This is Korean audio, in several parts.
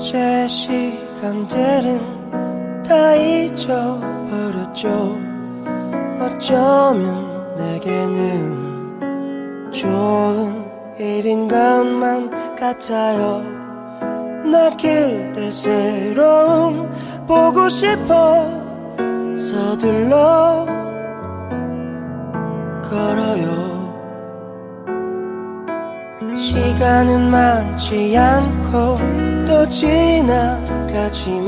어제 시간들은 다 잊어버렸죠. 어쩌면 내게는 좋은 일인 것만 같아요. 나 그대 새로움 보고 싶어 서둘러 걸어요. 시간은 많지 않고 또 지나가지만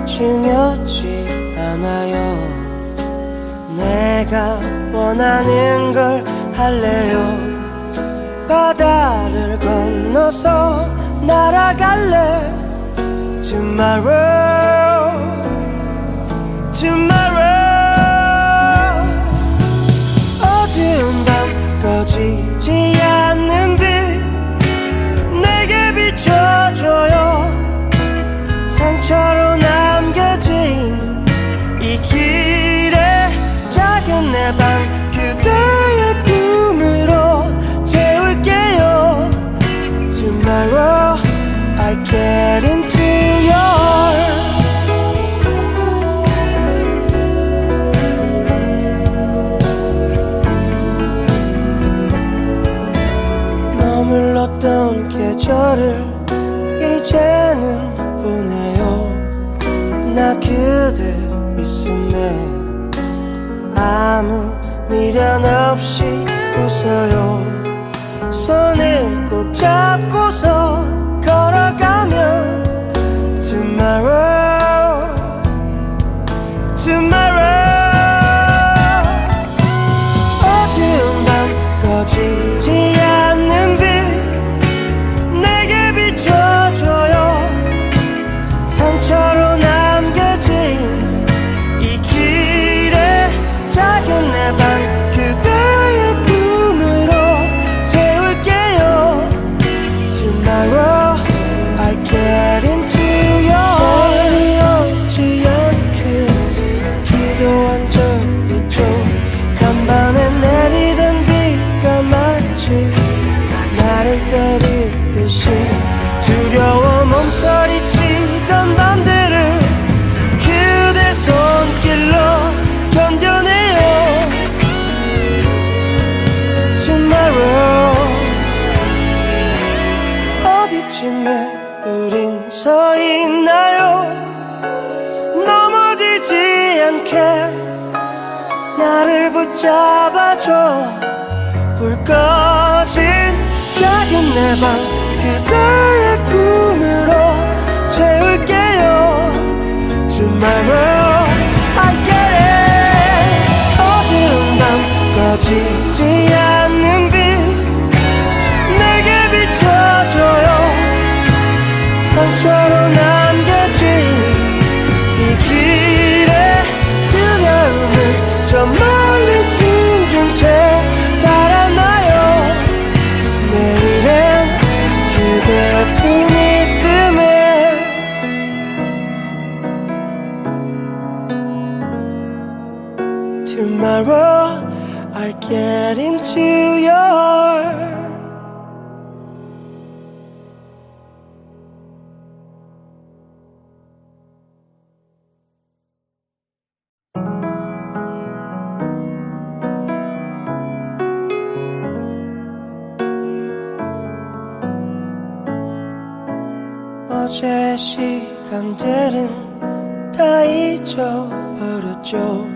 중요하지 않아요. 내가 원하는 걸 할래요. 바다를 건너서 날아갈래. Tomorrow, tomorrow. 어두운 밤 꺼지지 않는 빛 내게 비춰줘요. 상처로 남겨진 이 길에 작은 내 방 그대의 꿈으로 채울게요. Tomorrow I'll get into your 머물렀던 계절을 이제는 보내요. 나 그대 있음에 아무 미련 없이 웃어요. 손을 꼭 잡고서 걸어가면 Tomorrow, tomorrow. 어두운 밤 꺼지지 않는 빛 내게 비춰줘요. 상처로 남겨진 이 길에 작은 내 방 그대의 꿈으로 채울게요. Tomorrow I'll get into your 내일이 오지 않길 기도한 적 있죠. 간밤에 내리던 비가 마치 나를 때리듯이 두려워 몸서리치던 밤들을 그대 손길로 견뎌내요. Tomorrow 어디쯤에 우린 서 있나요? 넘어지지 않게 나를 붙잡아줘. 불 꺼진 작은 내 방 그대의 꿈으로 채울게요. Tomorrow I get it. 어두운 밤 꺼지지 않는 빛 내게 비춰줘요. 상처로 남겨진 이 길에 두려움을 저 멀리 숨긴 채 달아나요. 내일엔 그대뿐 있음에 Tomorrow I'll get into your 어제 시간들은 다 잊어버렸죠.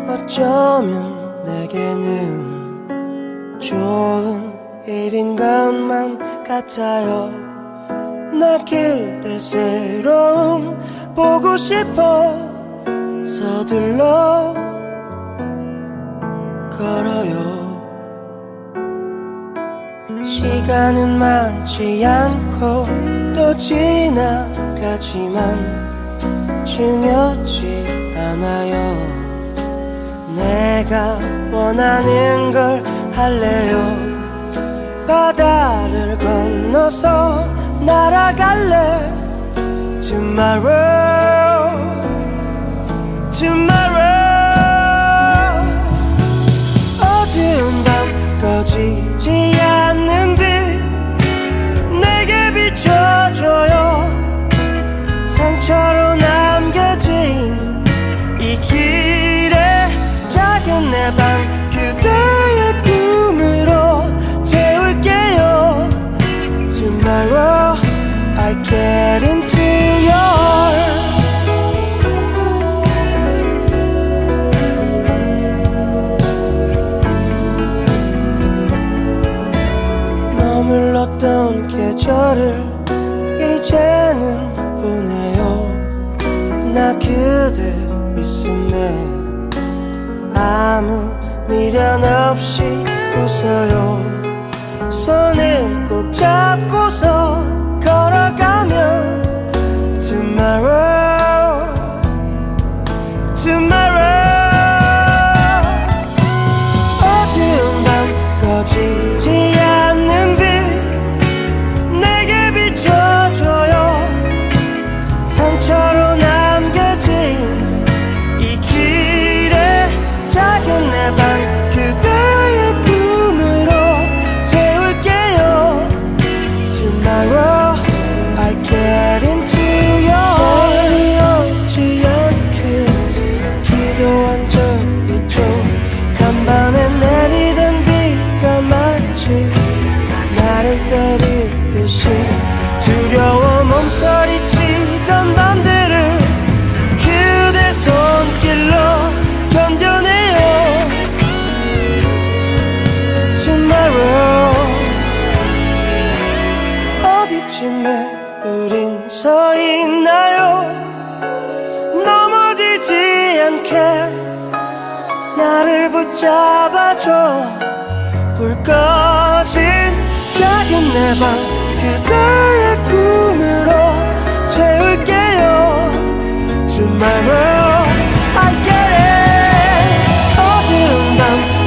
어쩌면 내게는 좋은 일인 것만 같아요. 나 그대 새로움 보고 싶어 서둘러 걸어요. 시간은 많지 않고 또 지나가지만 중요하지 않아요. 내가 원하는 걸 할래요. 바다를 건너서 날아갈래. Tomorrow, tomorrow. 어두운 밤 꺼지지 않는 빛 내게 비춰줘요. get into your 머물렀던 계절을 이제는 보내요. 나 그대 있음에 아무 미련 없이 웃어요. 손을 꼭 잡고서 걸어가면 Tomorrow, tomorrow. 어두운 밤 꺼지지 않는 빛 내게 비춰줘요. 상처로 남겨진 이 길에 작은 내 방 그대의 꿈으로 채울게요. Tomorrow I'll get into your 내일이 오지 않길 기도한 적 있죠. 간밤에 내리던 비가 마치 나를 때리듯이 두려워 몸서리치던 밤들을 그대 손길로 견뎌내요. Tomorrow 어디쯤에 우린 서 있나요? 넘어지지 않게 나를 붙잡아줘. 불 꺼진 작은 내 방 그대의 꿈으로 채울게요. Tomorrow I get it. 어두운 밤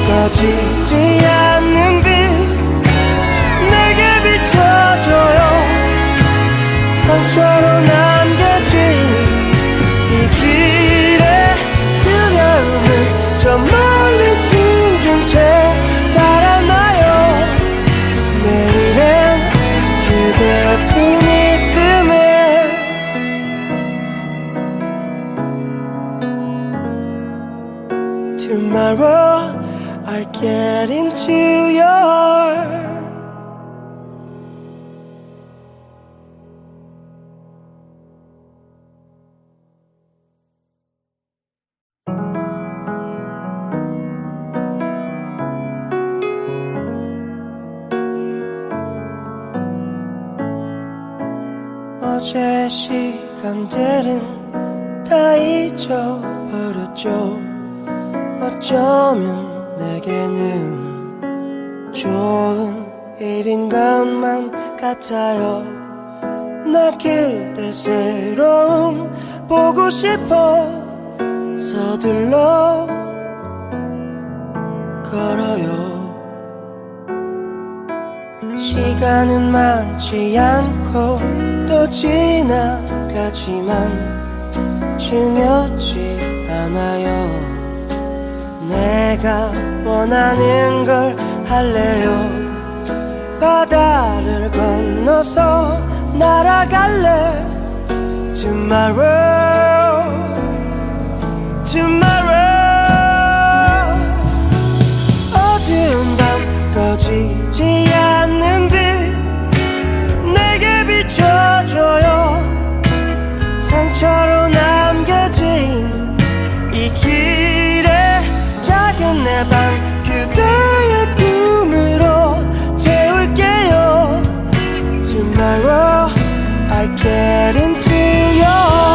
꺼지지 않는 빛 내게 비춰줘요. 상처로 남겨진 이 길에 두려움은 저 멀리 숨긴 채 달아나요. 내일엔 그대뿐 있음에 Tomorrow I'll get into your 어제의 시간들은 다 잊어버렸죠. 어쩌면 내게는 좋은 일인 것만 같아요. 나 그대 새로움 보고 싶어 서둘러 걸어요. 시간은 많지 않고 또 지나가지만 중요치 않아요. 내가 원하는 걸 할래요. 바다를 건너서 날아갈래. Tomorrow, tomorrow. 어두운 밤 꺼지지 않는 빛 내게 비춰줘요. 상처로 남겨진 이 길에 작은 내 방 그대의 꿈으로 채울게요. Tomorrow I'll get into your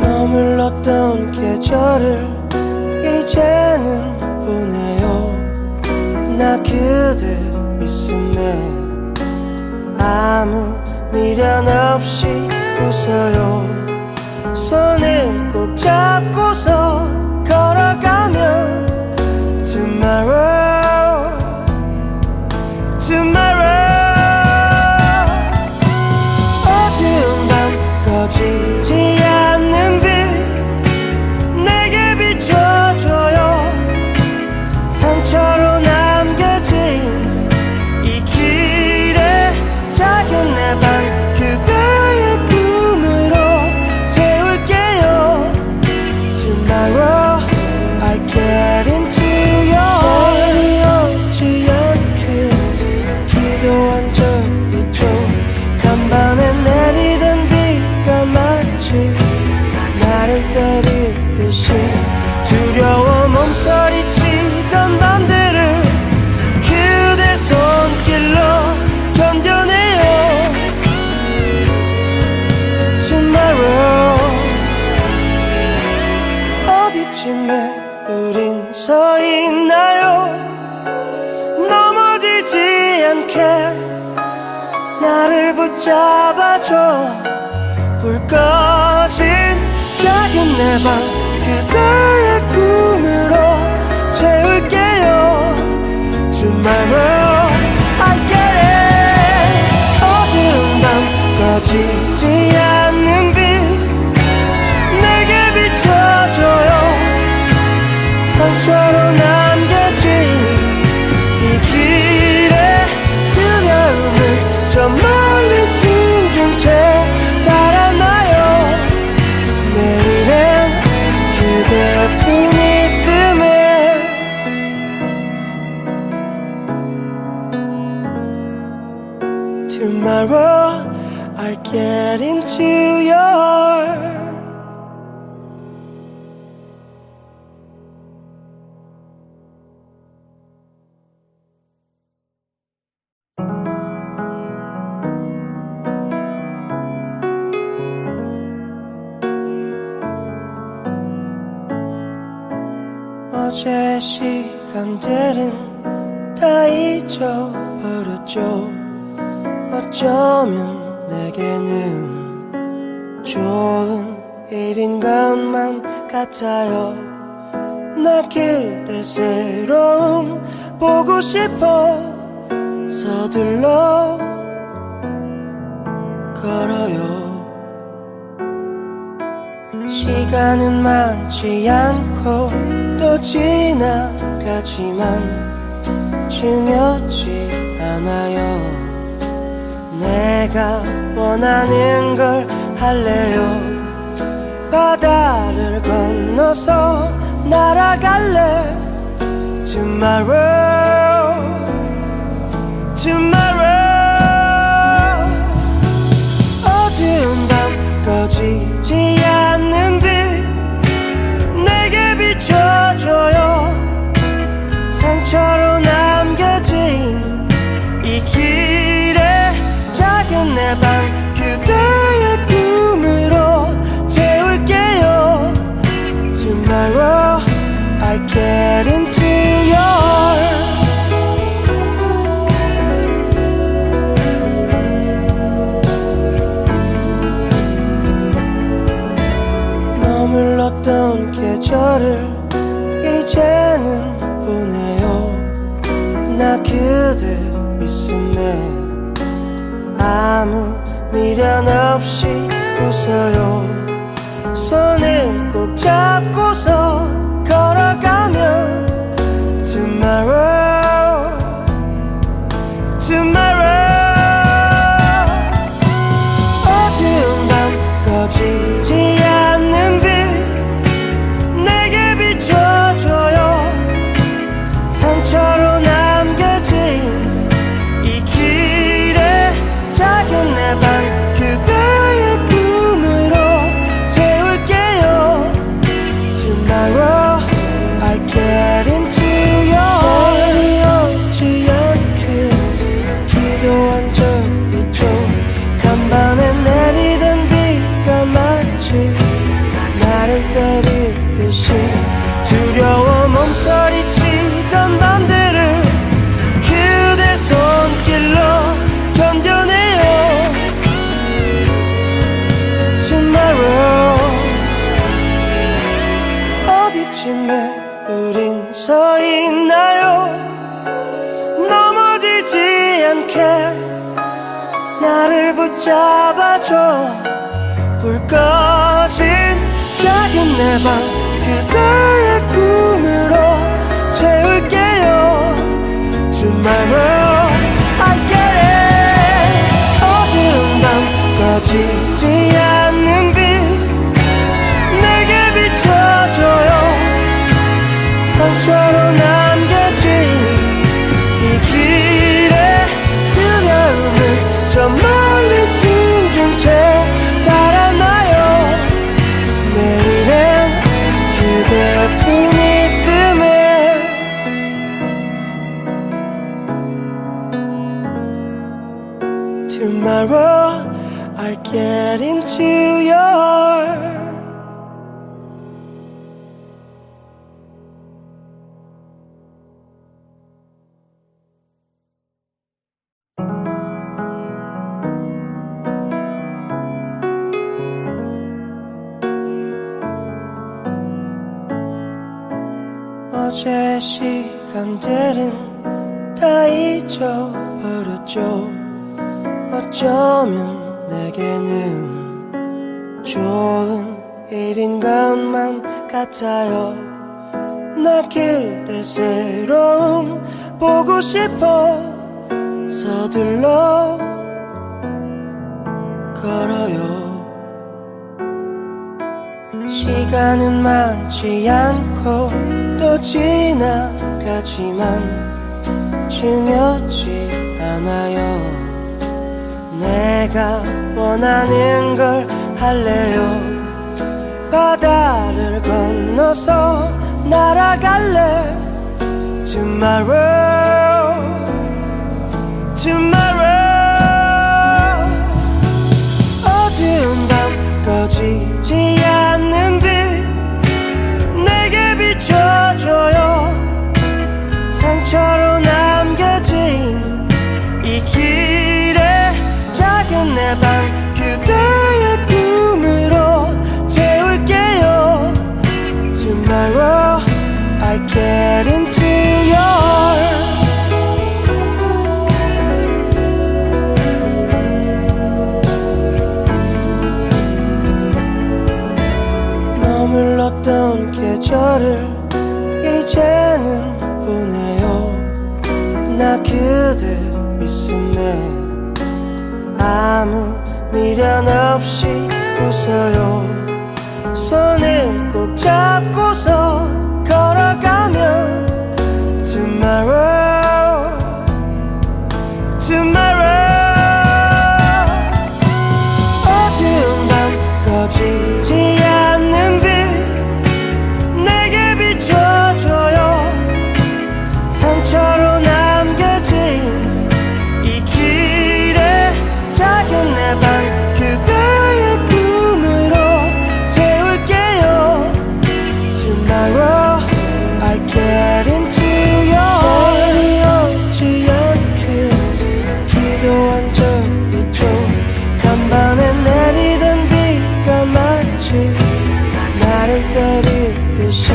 머물렀던 계절을 이제는 보내요. 나 그대 있음에 아무 미련 없이 웃어요. 손을 꼭 잡고서 걸어가면 Tomorrow, tomorrow. 어두운 밤 꺼지지 않는 빛 내게 비춰줘요. 상처로 남겨진 이 길에 작은 내 방 그대의 꿈으로 채울게요. Tomorrow I'll get 않게 나를 붙잡아줘. 불 꺼진 작은 내 방 그대의 꿈으로 채울게요. Tomorrow I get it. 어두운 밤 꺼지지 않는 빛 내게 비춰줘요. 상처로 남겨진 이 길에 두려움은 저 멀리 숨긴 채 달아나요. 내일엔 그대뿐 있음에 Tomorrow I'll get into your 어제의 시간들은 다 잊어버렸죠. 어쩌면 내게는 좋은 일인 것만 같아요. 나 그대 새로움 보고 싶어 서둘러 걸어요. 시간은 많지 않고 또 지나가지만 중요치 않아요. 내가 원하는 걸 할래요. 바다를 건너서 날아갈래. Tomorrow Tomorrow 어두운 밤 꺼지지 않는 빛 내게 비춰줘요. 상처로 남겨진 이 길에 작은 내 방 그대의 꿈으로 채울게요. Tomorrow I'll get into your 머물렀던 계절을 이제는 보내요. 나 그대 있음에 아무 미련 없이 웃어요. 손을 꼭 잡고서 걸어가면 Tomorrow Tomorrow 어두운 밤 꺼지지 않는 빛 내게 비춰줘요. 상처로 남겨진 이 길에 작은 내 방 그대의 꿈으로 채울게요. Tomorrow I'll get into your 내일이 오지 않길 기도한 적 있죠. 간밤에 내리던 비가 마치 나를 때리듯이 두려워 몸서리치던 밤들을 그대 손길로 견뎌내요. Tomorrow 어디쯤에 우린 서 있나요? 넘어지지 않게 나를 붙잡아줘. 불 꺼진 작은 내 방 그대의 꿈으로 채울게요. Tomorrow I get it. 어두운 밤 꺼지지 않는 빛 내게 비춰줘요. 상처로 남겨진 이 길에 두려움은 저 멀리 숨긴 채 달아나요. 내일엔 그대뿐 있음에 Tomorrow I'll get into your 어제 시간들은 다 잊어버렸죠. 어쩌면 내게는 좋은 일인 것만 같아요. 나 그대 새로움 보고 싶어 서둘러 걸어요. 시간은 많지 않고 또 지나가지만 중요치 않아요. 내가 원하는 걸 할래요. 바다를 건너서 날아갈래. Tomorrow, tomorrow. 어두운 밤 꺼지지 않는 빛 내게 비춰줘요. 상처로 남겨진 이 길에 작은 내 방 그대의 꿈으로 채울게요. Tomorrow I'll get into your 머물렀던 계절을 이제는 보내요. 나 그대 있음에 아무 미련 없이 웃어요. 손을 꼭 잡고서 걸어가면 Tomorrow, tomorrow. 어두운 밤 꺼지지 않는 빛 내게 비춰줘요. 상처로 남겨진 이 길에 작은 내 방 그대의 꿈으로 채울게요. Tomorrow I'll get into your 내일이 오지 않길 기도한 적 있죠. 간밤에 내리던 비가 마치 나를 때리듯이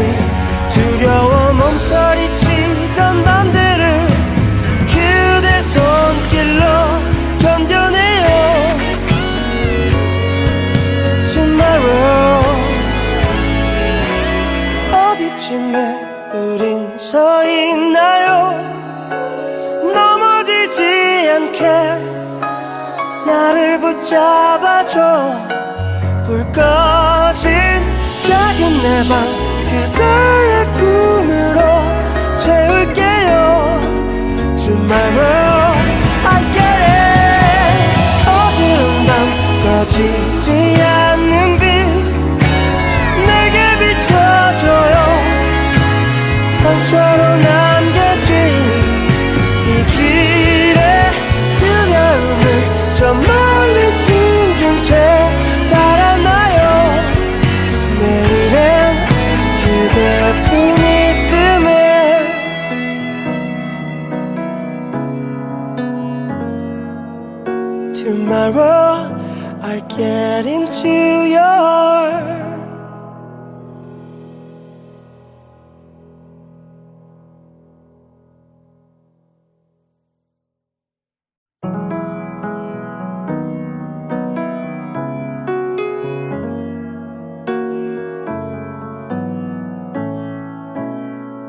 두려워 몸서리치던 밤들을 그대 손길로 견뎌내요. Tomorrow 어디쯤에 우린 서 있나요? 넘어지지 않게 나를 붙잡아줘. 불 꺼진 작은 내 방 그대의 꿈으로 채울게요. Tomorrow I get it. 어두운 밤 꺼지지 않는 빛 내게 비춰줘요. 상처로 남겨진 이 길에 두려움은 저 멀리 숨긴 채 달아나요. 내일엔 그대뿐 있음에 Tomorrow I'll get into your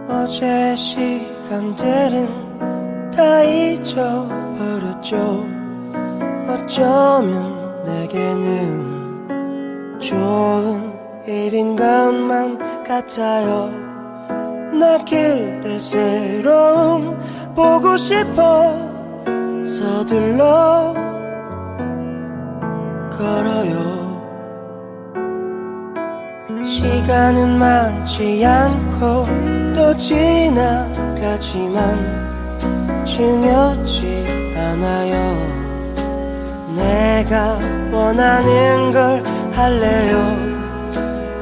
어제 시간들은 다 잊어버렸죠. 어쩌면 내게는 좋은 일인 것만 같아요. 나 그대 새로움 보고 싶어 서둘러 걸어요. 시간은 많지 않고 또 지나가지만 중요치 않아요. 내가 원하는 걸 할래요.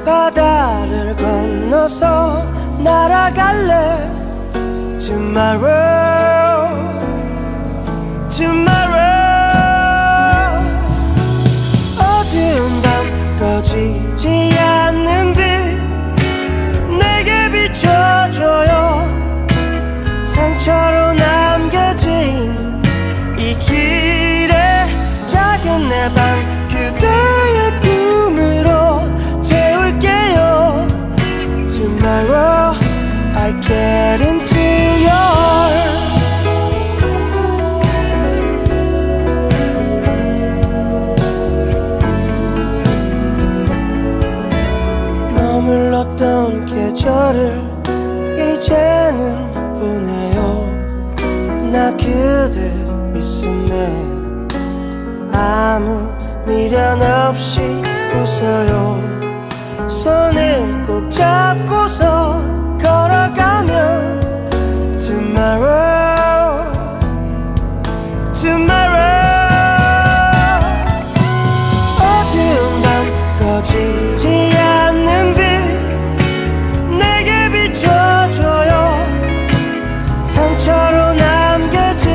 바다를 건너서 날아갈래. Tomorrow, tomorrow. 어두운 밤 꺼지지 않는 빛 내게 비춰줘요. get into your 머물렀던 계절을 이제는 보내요. 나 그대 있음에 아무 미련 없이 웃어요. 손을 꼭 잡고서 걸어가면 Tomorrow, tomorrow. 어두운 밤 꺼지지 않는 빛 내게 비춰줘요. 상처로 남겨진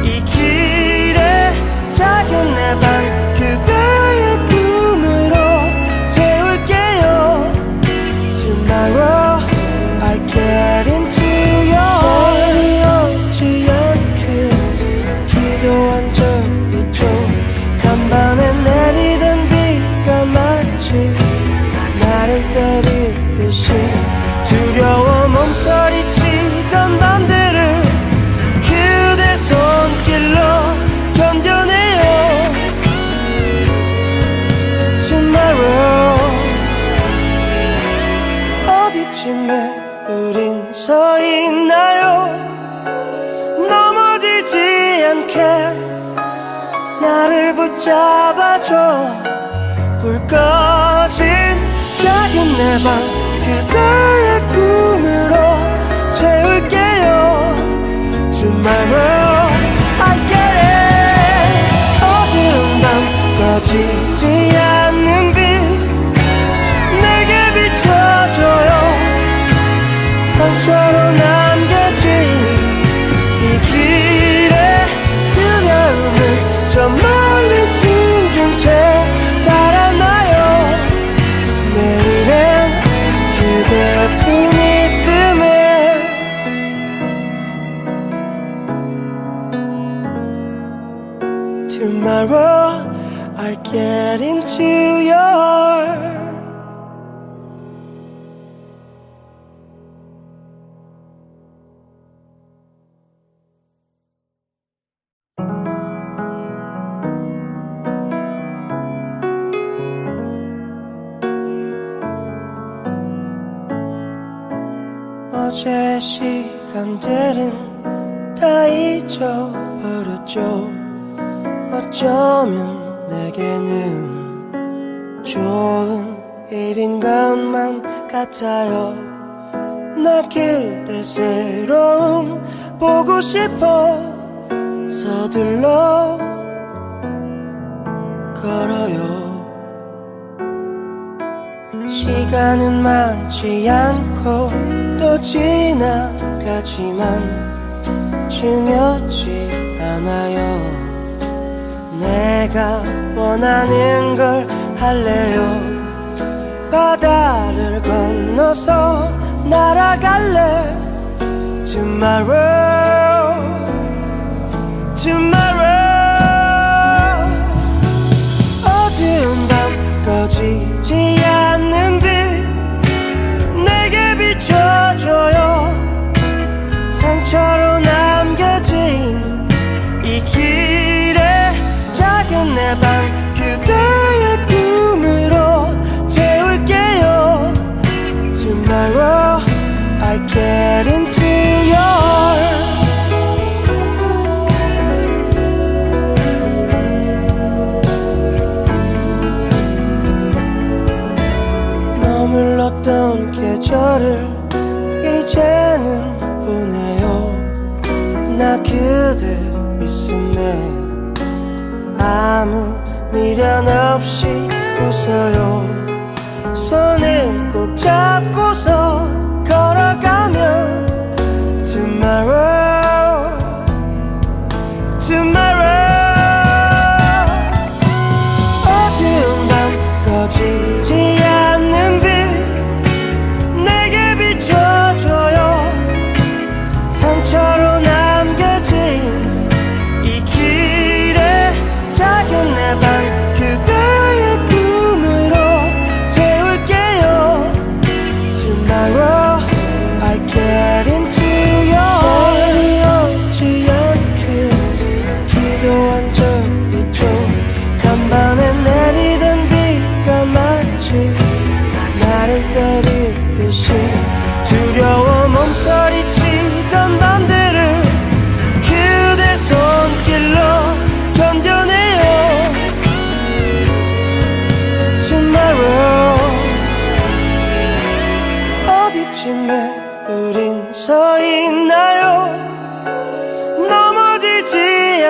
이 길에 작은 내 방 그대의 꿈으로 채울게요. Tomorrow I'll get into your 내일이 오지 않길 기도한 적 있죠. 간밤에 내리던 비가 마치 나를 때리듯이 두려워 몸서리치던 밤들을 그대 손길로 견뎌내요. Tomorrow 어디쯤에 우린 서 있나요? 넘어지지 않게 나를 붙잡아줘. 불 꺼진 작은 내 방 그대의 꿈으로 채울게요. Tomorrow I get it. 어두운 밤 꺼지지 않는 빛 내게 비춰줘요. 상처로 남겨진 이 길에 두려움은 저 멀리 숨긴 채 달아나요. 내일엔 그대뿐 있음에 Tomorrow I'll get into your 어제의 시간들은 다 잊어버렸죠. 어쩌면 내게는 좋은 일인 것만 같아요. 나 그대 새로움 보고 싶어 서둘러 걸어요. 시간은 많지 않고 또 지나가지만 중요치 않아요. 내가 원하는 걸 할래요. 바다를 건너서 날아갈래. Tomorrow, tomorrow. 어두운 밤 꺼지지 않는 빛 내게 비춰줘요. 상처로 남겨진 이 길에 작은 내 방 그대의 꿈으로 채울게요. Tomorrow I'll get into your 머물렀던 계절을 이제는 보내요. 나 그대 있음에 아무 미련 없이 웃어요. 손을 꼭 잡고서 걸어가면 Tomorrow, tomorrow. 어두운 밤 꺼지지 않는 빛 내게 비춰줘요. 상처로 남겨진 이 길에 작은 내 방 그대의 꿈으로 채울게요. Tomorrow I'll get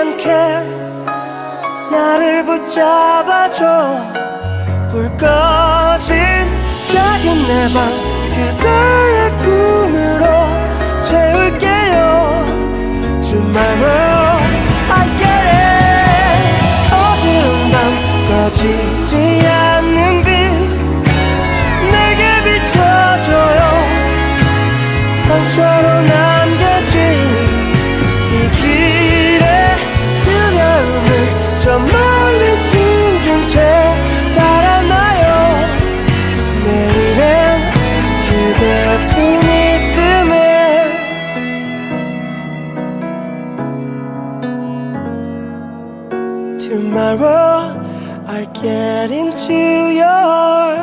않게 나를 붙잡아줘. 불 꺼진 작은 내 방 그대의 꿈으로 채울게요. Tomorrow I get it. 어두운 밤 꺼지지 않는 빛 내게 비춰줘요. 상처로 남겨진 이 길에 두려움은 저 멀리 숨긴 채 달아나요. 내일엔 그대뿐 있음에 Tomorrow I'll get into your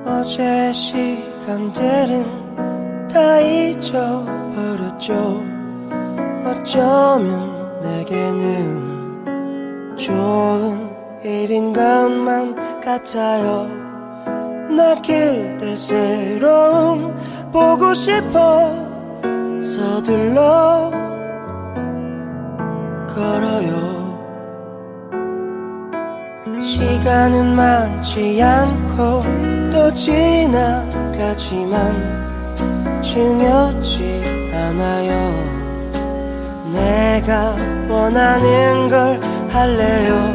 어제의 시간들은 다 잊어버렸죠. 어쩌면 내게는 좋은 일인 것만 같아요. 나 그대 새로움 보고 싶어 서둘러 걸어요. 시간은 많지 않고 또 지나가지만 중요치 않아요. 내가 원하는 걸 할래요.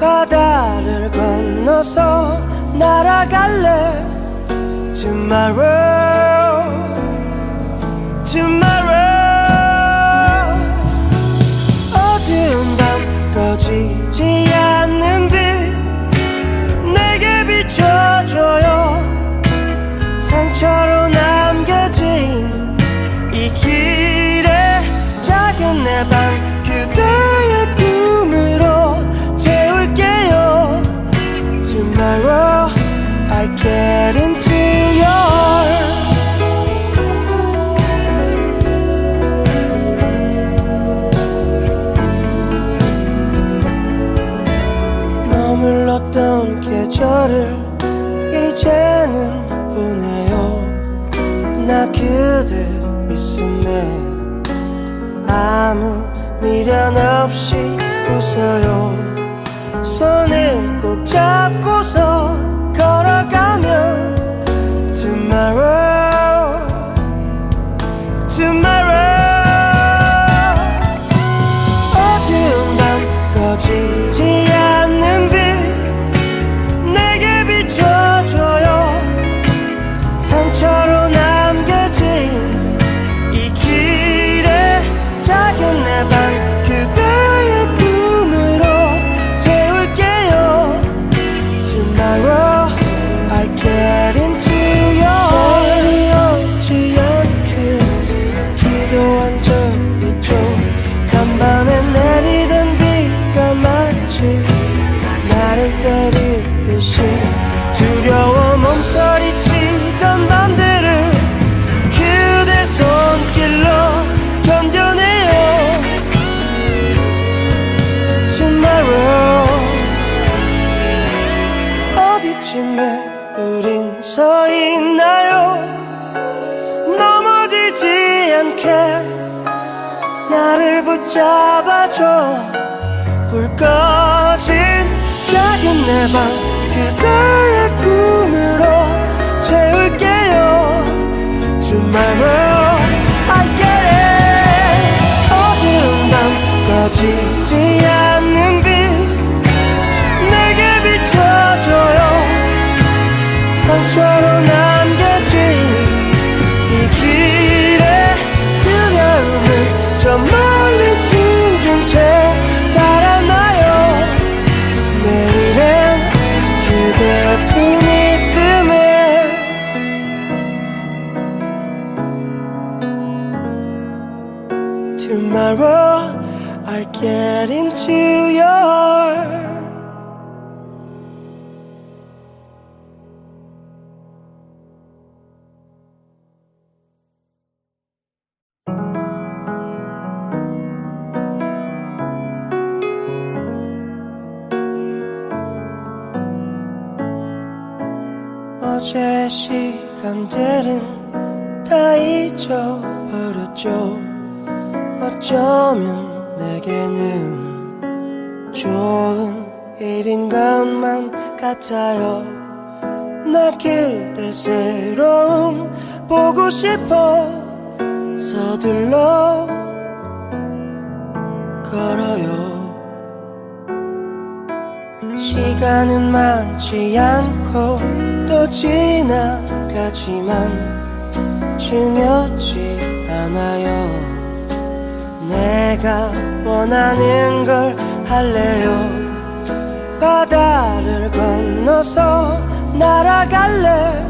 바다를 건너서 날아갈래. Tomorrow Tomorrow 어두운 밤 꺼지지 않는 빛 내게 비춰줘요. 상처로 남겨진 이 길에 작은 내 방 그대의 꿈으로 채울게요. Tomorrow I'll get into your 머물렀던 계절을 이제는 보내요. 나 그대 있음에 아무 미련 없이 웃어요. 손을 꼭 잡고서 걸어가면 Tomorrow Tomorrow 어두운 밤 꺼지지 않는 빛 내게 비춰줘요. 상처로 남겨진 이 길에 작은 내 방 그대의 꿈으로 채울게요. Tomorrow I'll get into your 내일이 오지 않길 기도한 적 있죠. 간밤에 내리던 비가 마치 나를 때리듯이 두려워 몸서리치던 밤들을 그대 손길로 견뎌내요. Tomorrow 어디쯤에 우린 서 있나요? 넘어지지 않게 나를 붙잡아줘. 불 꺼진 작은 내 방 그대의 꿈으로 채울게요. Tomorrow I get it. 어두운 밤 꺼지지 않는 빛 내게 비춰줘요. 상처로 남겨진 이 길에 두려움은 저 멀리 숨긴 채 달아나요. 내일엔 그대뿐 있음에 Tomorrow I'll get into your 어제 시간들은 다 잊어버렸죠. 어쩌면 내게는 좋은 일인 것만 같아요. 나 그대 새로움 보고 싶어 서둘러 걸어요. 시간은 많지 않고 또 지나가지만 중요치 않아요. 내가 원하는 걸 할래요. 바다를 건너서 날아갈래.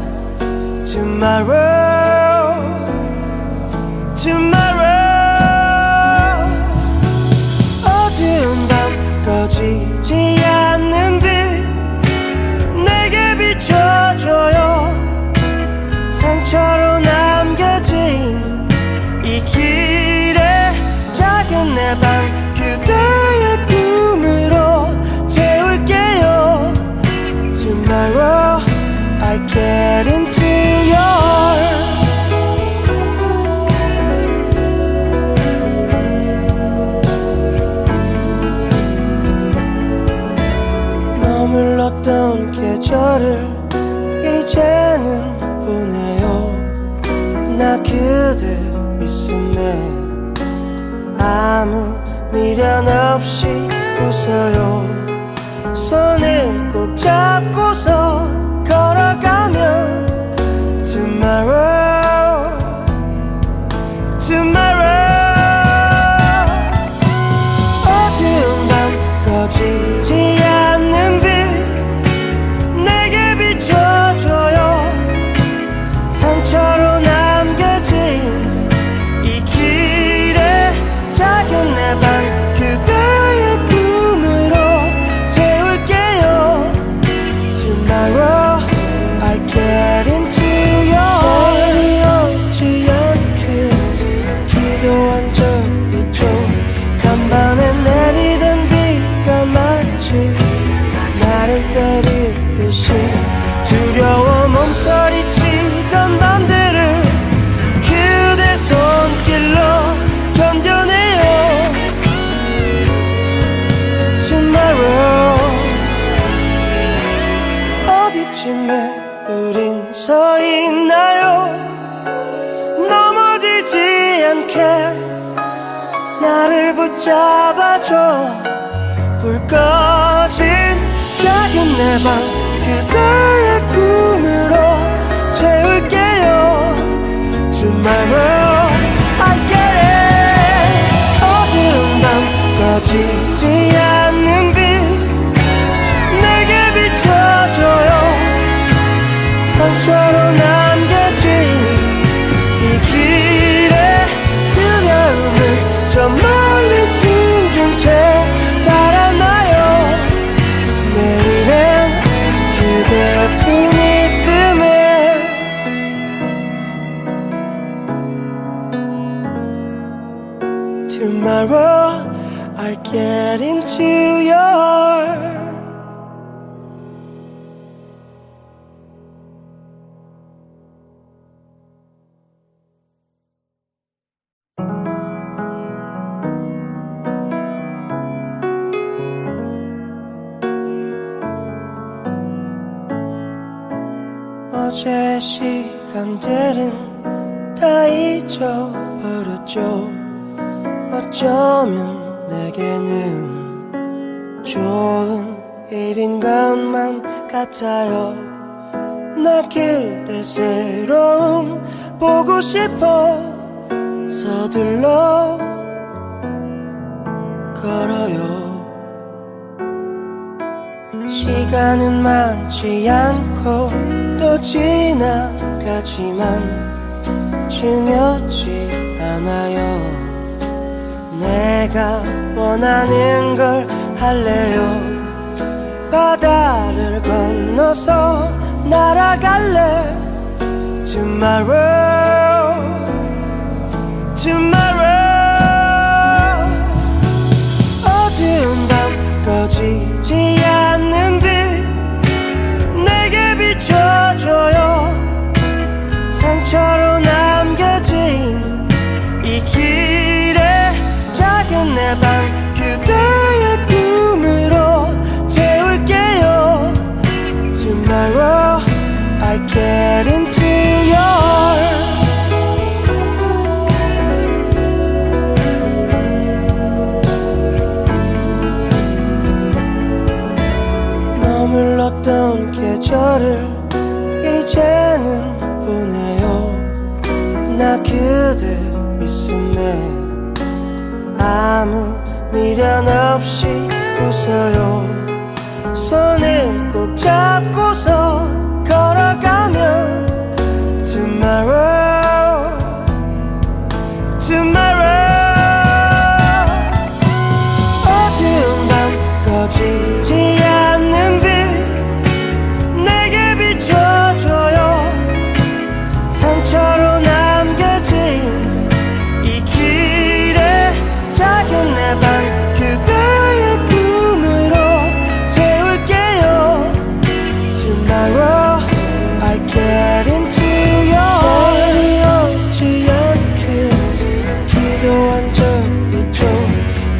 Tomorrow, tomorrow. 어두운 밤 꺼지지 않는 빛 내게 비춰줘요. 상처로 남겨진 이 길에 작은 내 방 그대의 꿈으로 채울게요. Tomorrow I'll get into your 머물렀던 계절을 이제는 보내요. 나 그대 있음에 아무 미련 없이 웃어요. 손을 꼭 잡고서 걸어가면 Tomorrow, tomorrow. 어두운 밤 꺼지지 않는 빛 내게 비춰줘요. 상처로 남겨진 이 길에 작은 내 방 그대의 꿈으로 채울게요. Tomorrow I'll get into your 내일이 오지 않길 기도한 적 있죠. 간밤에 내리던 비가 마치 나를 때리듯이 두려워 몸서리치던 밤들을 그대 손길로 견뎌내요. Tomorrow 어디쯤에 우린 서 있나요? 넘어지지 않게 나를 붙잡아줘. 불 꺼진 작은 내 방 그대의 꿈으로 채울게요. Tomorrow I get it. 어두운 밤 꺼지지 않는 빛 내게 비춰줘요. 상처로 남겨진 이 길에 두려움은 저 멀리 숨긴 채 달아나요. 내일엔 그대뿐 있음에 Tomorrow I'll get into your 어제 시간들은 다 잊어버렸죠. 어쩌면 내게는 좋은 일인 것만 같아요. 나 그대 새로움 보고 싶어 서둘러 걸어요. 시간은 많지 않고 또 지나가지만 중요치 않아요. 내가 원하는 걸 할래요. 바다를 건너서 날아갈래. Tomorrow, tomorrow. 어두운 밤 꺼지지 않는 빛 내게 비춰줘요. get into your 머물렀던 계절을 이제는 보내요. 나 그대 있음에 아무 미련 없이 웃어요. 손을 꼭 잡고서 걸어가면 Tomorrow, tomorrow. 어두운 밤 꺼지지 않는 빛 내게 비춰줘요. 상처로 남겨진 이 길에 작은 내 방 그대의 꿈으로 채울게요. Tomorrow I'll get into your 내일이 오지 않길 기도한 적 있죠.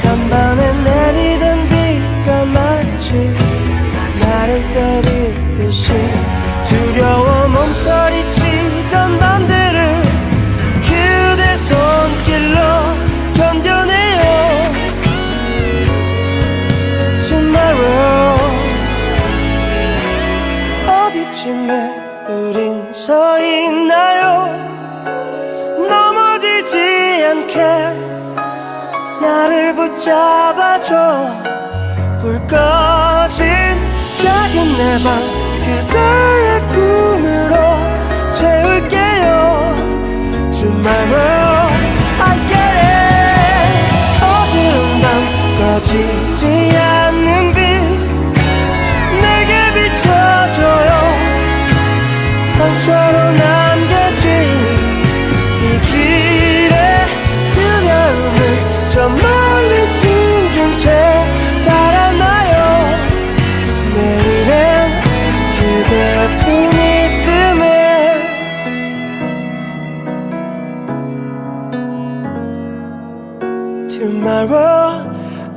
간밤에 내리던 비가 마치 나를 때리듯이 두려워 몸서리치던 밤들을 그대 손길로 견뎌내요. Tomorrow 어디쯤에 우린 서 있나요? 넘어지지 않게 나를 붙잡아줘. 불 꺼진 작은 내 방 그대의 꿈으로 채울게요. Tomorrow I get it. 어두운 밤 꺼지지 않는 빛 내게 비춰줘요. 상처로 남겨진 이 길에 두려움은 저 멀리 숨긴 채 달아나요. 내일엔 그대뿐 있음에 Tomorrow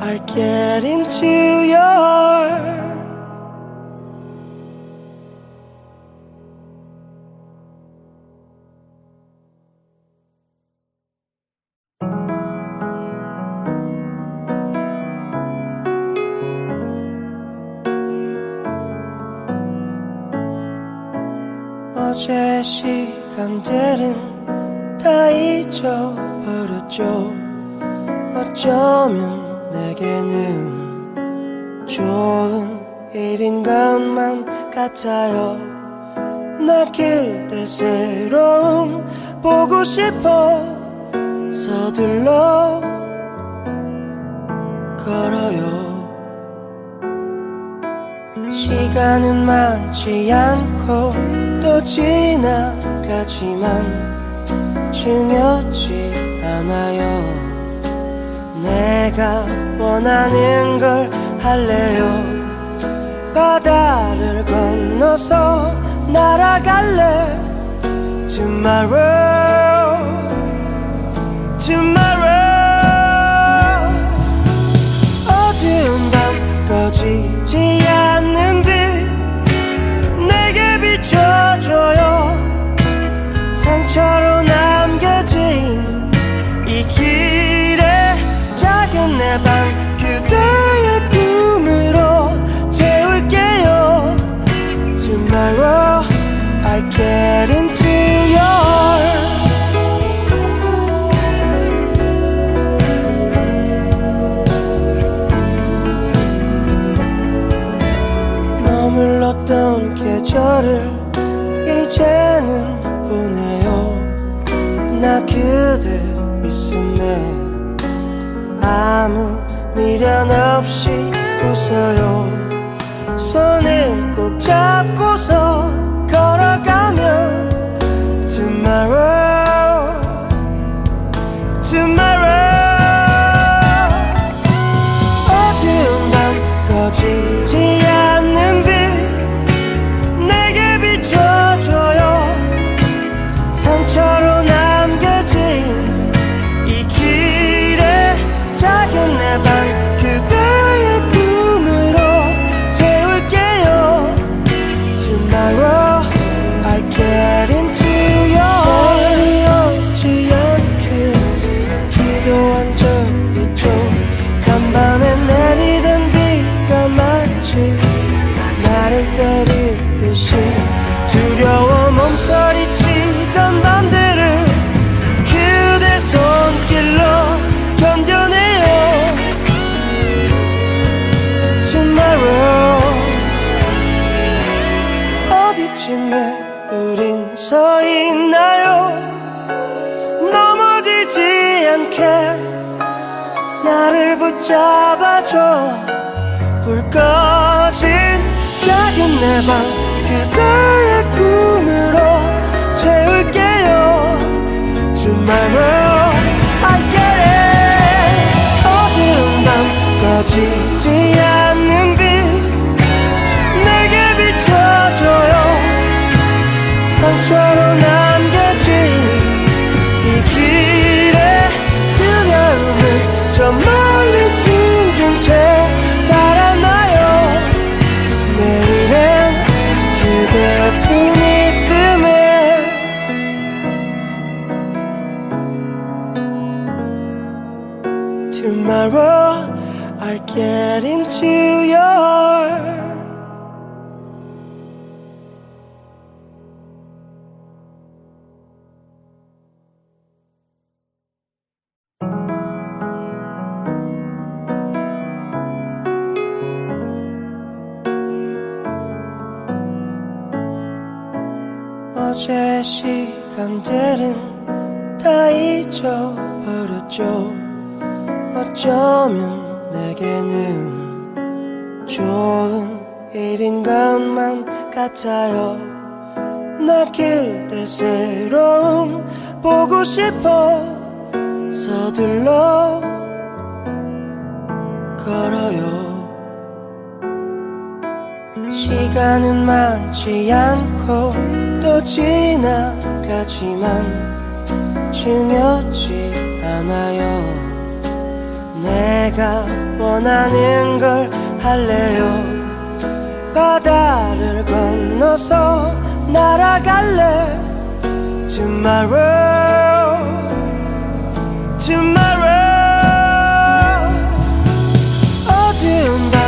I'll get into your 어제의 시간들은 다 잊어버렸죠. 어쩌면 내게는 좋은 일인 것만 같아요. 나 그대 새로움 보고 싶어 서둘러 걸어요. 시간은 많지 않고 또 지나가지만 중요치 않아요. 내가 원하는 걸 할래요. 바다를 건너서 날아갈래. Tomorrow, tomorrow. 어두운 밤 꺼지지 않는 빛 내게 비춰줘요. 상처로 남겨진 이 길에 작은 내 방 그대의 꿈으로 채울게요. Tomorrow I'll get into your 머물렀던 계절을 이제는 보내요. 나 그대 있음에 아무 미련 없이 웃어요. 손을 꼭 잡고서 걸어가면 Tomorrow, tomorrow. 어두운 밤 꺼지지 않는 빛 내게 비춰줘요. 상처로 남겨진 이 길에 작은 내 방 그대의 꿈으로 채울게요. Tomorrow I'll get 않게 나를 붙잡아줘. 불 꺼진 작은 내 방 그대의 꿈으로 채울게요. Tomorrow I get it. 어두운 밤 꺼지지 않는 빛 내게 비춰줘요. 상처로 남겨진 이 길에 두려움은 저 멀리 숨긴 채 달아나요. 내일엔 그대뿐 있음에 Tomorrow I'll get into your 어제의 시간들은 다 잊어버렸죠. 어쩌면 내게는 좋은 일인 것만 같아요. 나 그대 새로움 보고 싶어 서둘러 걸어요. 시간은 많지 않고 또 지나가지만 중요치 않아요. 내가 원하는 걸 할래요. 바다를 건너서 날아갈래. Tomorrow Tomorrow 어두운 밤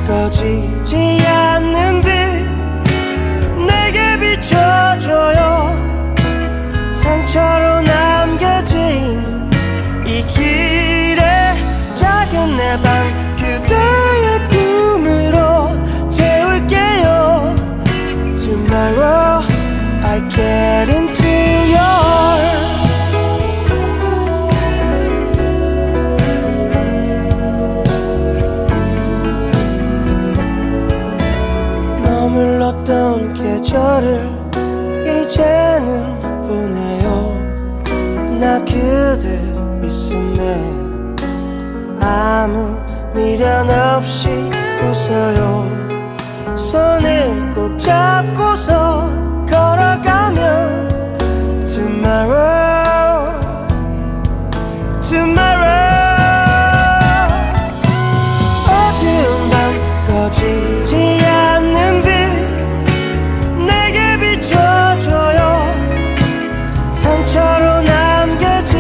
꺼지지 않는 빛 내게 비춰줘요. 상처로 남겨진 이 길에 작은 내 방 그대의 꿈으로 채울게요. Tomorrow I'll get into your 머물렀던 계절을 이제는 보내요. 나 그대 있음에 아무 미련 없이 웃어요. 손을 꼭 잡고서 걸어가면 Tomorrow Tomorrow 어두운 밤 꺼지지 않는 빛 내게 비춰줘요. 상처로 남겨진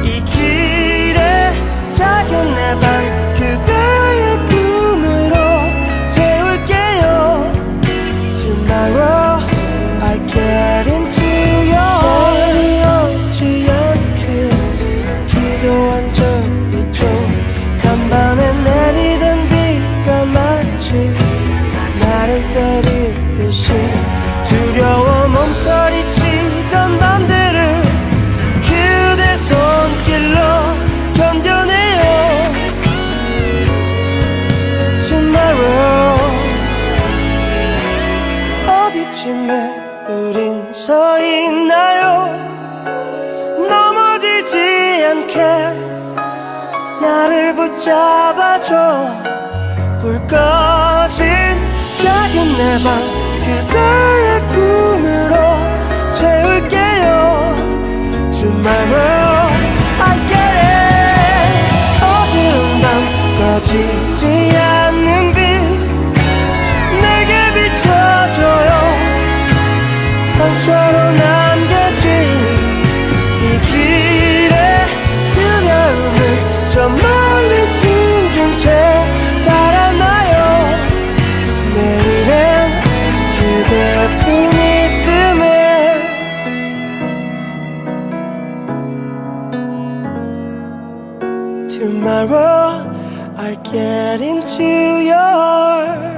이 길에 작은 내 방 그대의 꿈으로 채울게요. Tomorrow I'll get into your 내일이 오지 않길 기도한 적 있죠. 간밤에 내리던 비가 마치 나를 때리듯이 두려워 몸서리치던 밤들을 그대 손길로 견뎌내요. Tomorrow 어디쯤에 우린 서 있나요? 넘어지지 않게 나를 붙잡아줘. 불 꺼진 작은 내 방 그대의 꿈으로 채울게요. Tomorrow I get it. 어두운 밤 꺼지지 않는 빛 내게 비춰줘요. 상처로 남겨진 이 길에 두려움은 저 멀리 숨긴 채 달아나요. 내일엔 그대뿐 있음에 Tomorrow I'll get into your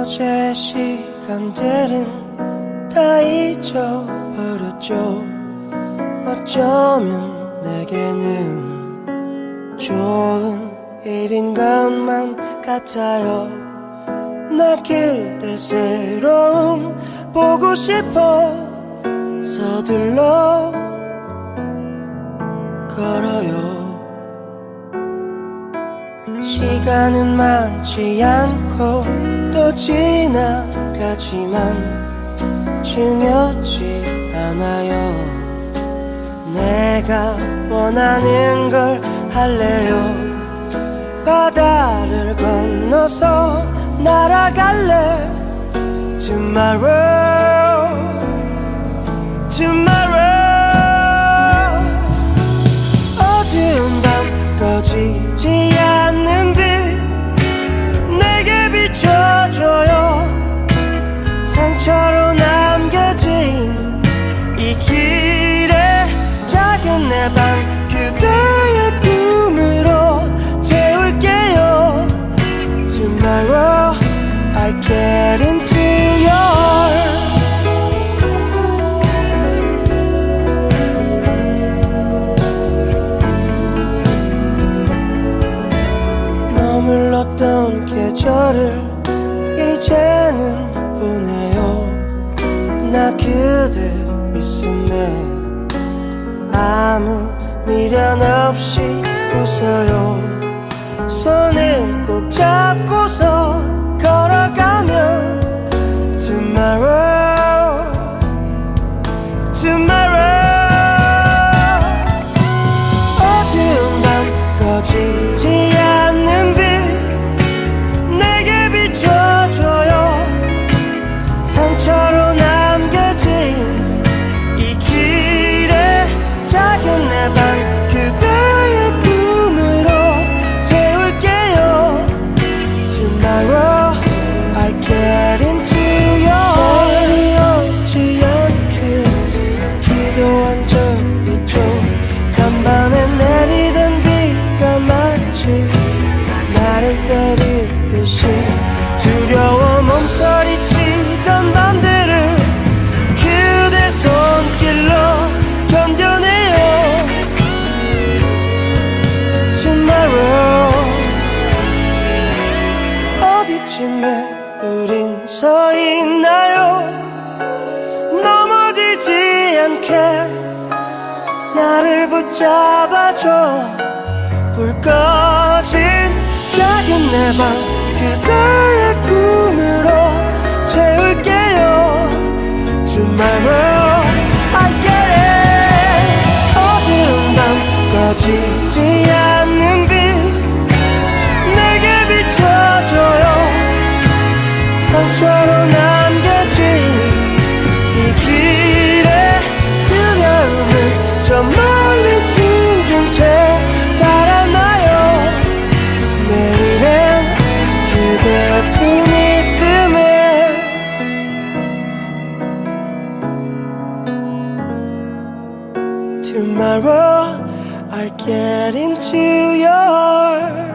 어제 시간들은 다 잊어버렸죠. 어쩌면 내게는 좋은 일인 것만 같아요. 나 그대 새로움 보고 싶어 서둘러 걸어요. 시간은 많지 않고 또 지나가지만 중요치 않아요. 내가 원하는 걸 할래요. 바다를 건너서 날아갈래. Tomorrow, tomorrow. 어두운 밤 꺼지지 않는 빛 내게 비춰줘요. 상처로 남겨진 이 길에 작은 내 방 그대의 꿈으로 채울게요. Tomorrow I'll get into your 머물렀던 계절을 이제는 보내요. 나 그대 있음에 아무 미련 없이 웃어요. 손을 꼭 잡고서 걸어가면 Tomorrow, tomorrow. 어두운 밤 꺼지지 않는 빛 내게 비춰줘요. 상처로 남겨진 이 길에 작은 내 방 그대의 꿈으로 채울게요. Tomorrow I'll get into your 내일이 오지 않길 기도한 적 있죠. 간밤에 내리던 비가 마치 나를 때리듯이 두려워 몸서리치던 밤들을 그대 손길로 견뎌내요. Tomorrow 어디쯤에 우린 서 있나요? 넘어지지 않게 나를 붙잡아줘. 불 꺼진 작은 내 방 그대의 꿈으로 채울게요. Tomorrow I get it. 어두운 밤 꺼지지 않는 빛 내게 비춰줘요. 상처로 남겨진 이 길에 두려움은 저 멀리 숨긴 채 달아나요. 내일엔 그대뿐 있음에 Tomorrow I'll get into your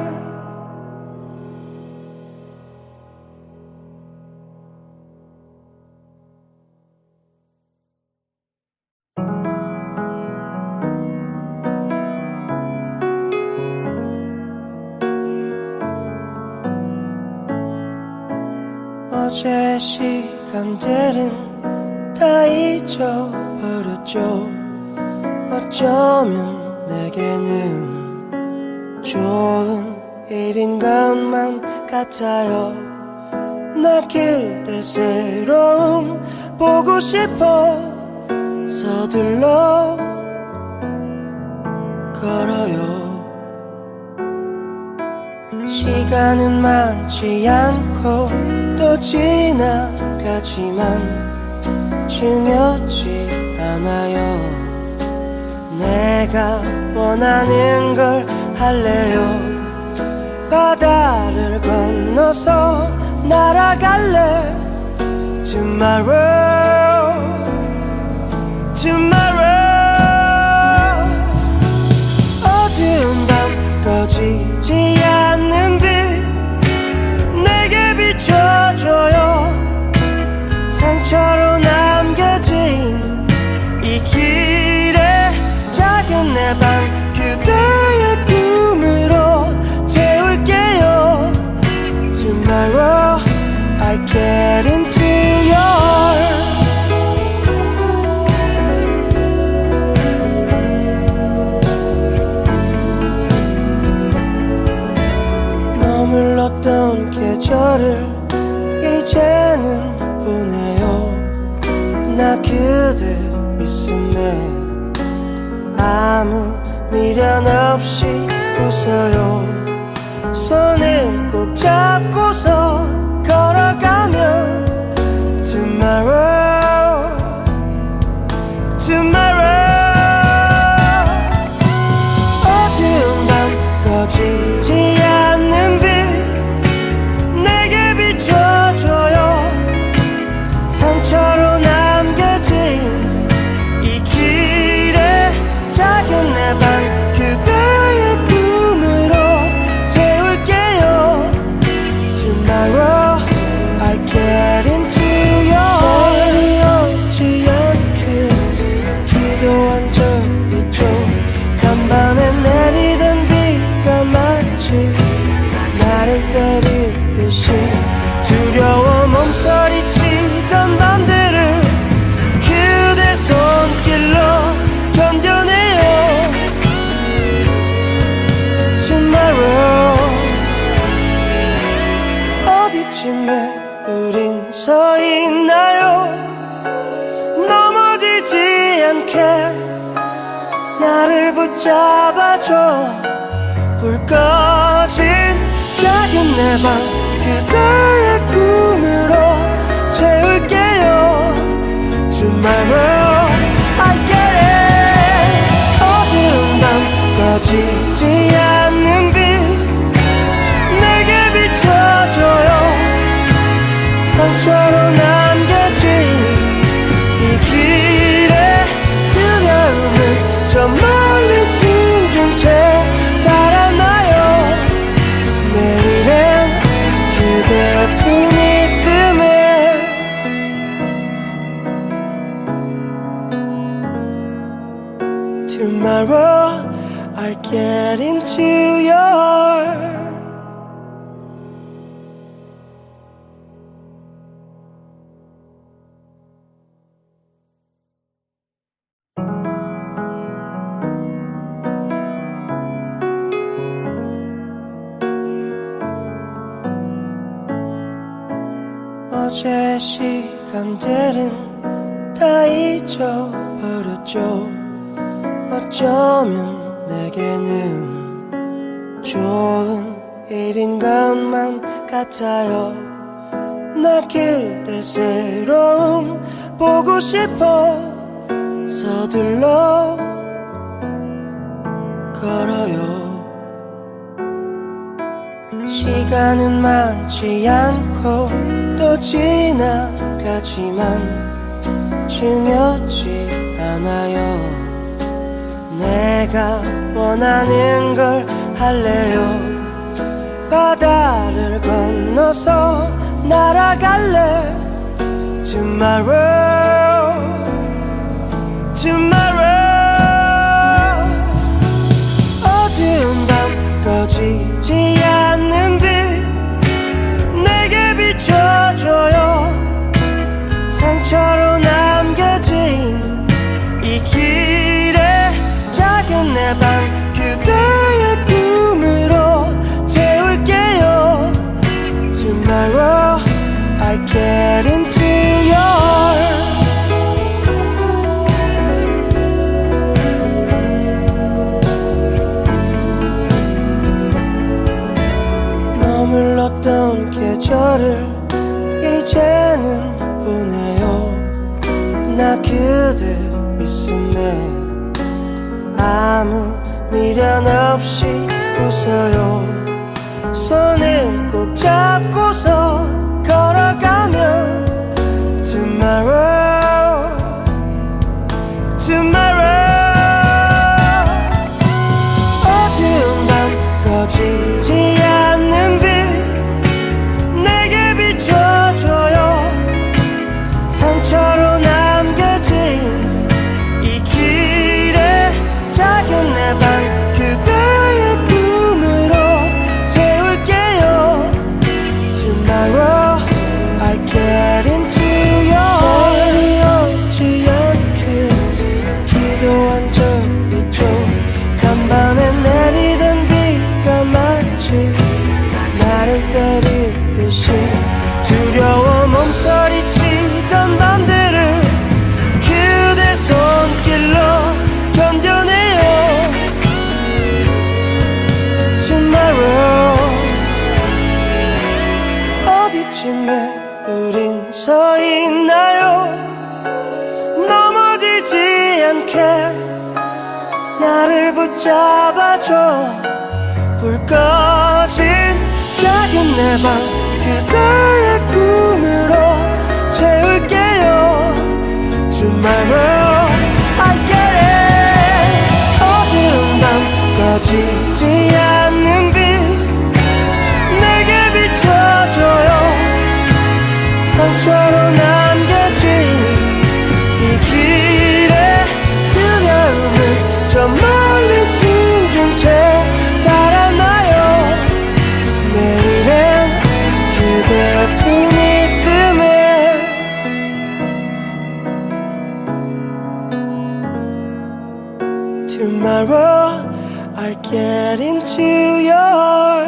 어제 시간들은 다 잊어버렸죠. 어쩌면 내게는 좋은 일인 것만 같아요. 나 그대 새로움 보고 싶어 서둘러 걸어요. 시간은 많지 않고 또 지나가지만 중요치 않아요. 내가 원하는 걸 할래요. 바다를 건너서 날아갈래. Tomorrow, tomorrow. 어두운 밤 꺼지지 않는 빛 내게 비춰줘요. 아무 미련 없이 웃어요. 손을 꼭 잡고서 걸어가면 Tomorrow, tomorrow. 어두운 밤 꺼지지 않는 빛 내게 비춰줘요. 상처로 남겨진 이 길에 작은 내 방 그대의 꿈으로 채울게요. Tomorrow I'll get into your 내일이 오지 않길 기도한 적 있죠. 간밤에 내리던 비가 마치 나를 때리듯이 두려워 몸서리치던 밤들을 그대 손길로 견뎌내요. Tomorrow 어디쯤에 우린 서 있나요? 넘어지지 않게 나를 붙잡아줘. 불 꺼진 작은 내 방 그대의 꿈으로 채울게요. Tomorrow I get it. 어두운 밤 꺼지지 않는 빛 내게 비춰줘요. 상처로 남겨진 이 길에 두려움은 저 멀리 숨긴 채 달아나요. 내일엔 그대뿐 있음에 Tomorrow I'll get into your 어제의 시간들은 다 잊어버렸죠. 어쩌면 내게는 좋은 일인 것만 같아요. 나 그대 새로움 보고 싶어 서둘러 걸어요. 시간은 많지 않고 또 지나가지만 중요치 않아요. 내가 원하는 걸 할래요. 바다를 건너서 날아갈래. Tomorrow, tomorrow. 어두운 밤 꺼지지 않는 빛 내게 비춰줘요. 상처로 남겨진 이 길에 작은 내 방 그대의 꿈으로 채울게요. Tomorrow I'll get into your 머물렀던 계절을 이제는 보내요. 나 그대 있음에 아무 미련 없이 웃어요. 손을 꼭 잡고서 걸어가면 Tomorrow, tomorrow. 어두운 밤 꺼지지 않는 빛 내게 비춰줘요. 상처로 남겨진 이 길에 작은 내 방 그대의 꿈으로 채울게요. Tomorrow I'll get into your 내일이 오지 않길 않게 나를 붙잡아줘. 불 꺼진 작은 내 방 그대의 꿈으로 채울게요. Tomorrow I get it. 어두운 밤 꺼지지 않는 빛 내게 비춰줘요. 상처로 남겨진 이 길의 두려움은 저 멀리 숨긴 채 달아나요. 내일엔 그대뿐 있음에 Tomorrow I'll get into your